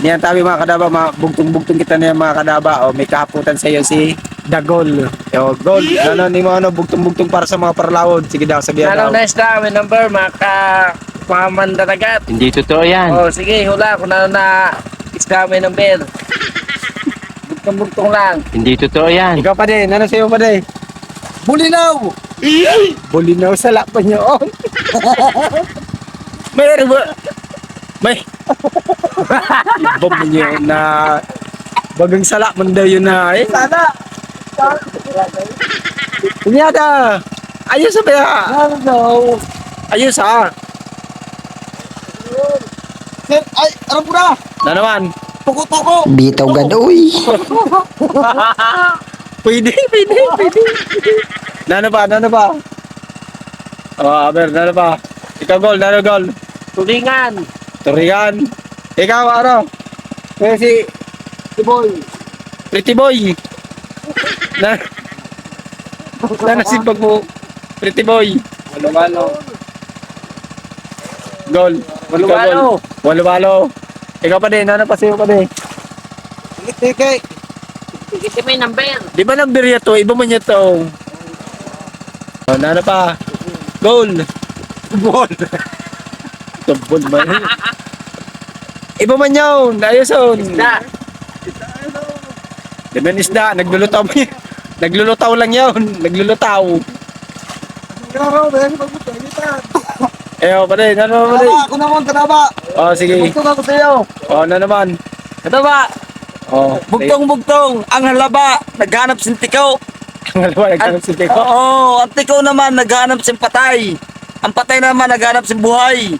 Niyan tabi mga kadaba, mga bugtong-bugtong kita niya mga kadaba. O, may kahaputan sa iyo si Dagol. O, Gold. Ano ni mo ano, bugtong-bugtong para sa mga parlawod. Sige daw, sabihan daw. Ano na isda, may number, mga mandanagat. Hindi totoo yan. Oh, sige, hula kung ano na isda, may number. Bugtong-bugtong lang. Hindi totoo yan. Ikaw pa din, ano sa'yo pa din? Bulinaw! Bulinaw sa lapan niyo. Oh. May ibang mo yun na bagang sala man daw yun na eh. Sana! Kunyata! Ayos ba ya? Ano? Ayos ha? Ay, alam ko na! Na naman? Tuko-tuko! Bitaw gadoy. Pwede. Nano ba? Oh, aber, nano ba? Ikaw gol, nano gol? Tulingan! Turigan. Ikaw ano? Kaya si Tiboy! Pretty Boy. Na nasipag mo. Pretty Boy. Walo-walo! Gol. Walo-walo! Walo-walo. Ikaw pa din, ano pa sa'yo pa din? Tiki! Tiki may number! Di ba number niya to? Iba man niya to. Oh, ano pa? Goal. Ball. Tubol man. Iba man yun. Ayos yun. Isda! Di ba yung isda? Naglulutaw mo yun. Naglulutaw lang yun. Naglulutaw. Pa din. Ano pa din? Ako naman, kanaba! Oh, sige. Bugtong ako sa'yo! Oh, ano naman? Kanaba! Oh, Bugtong-bugtong! Ang halaba! Naghanap sin tikaw! Pangalawa, nagtanong si Teko. Oo! Ang tikaw naman naghanap sin patay! Ang patay naman naghanap sin buhay!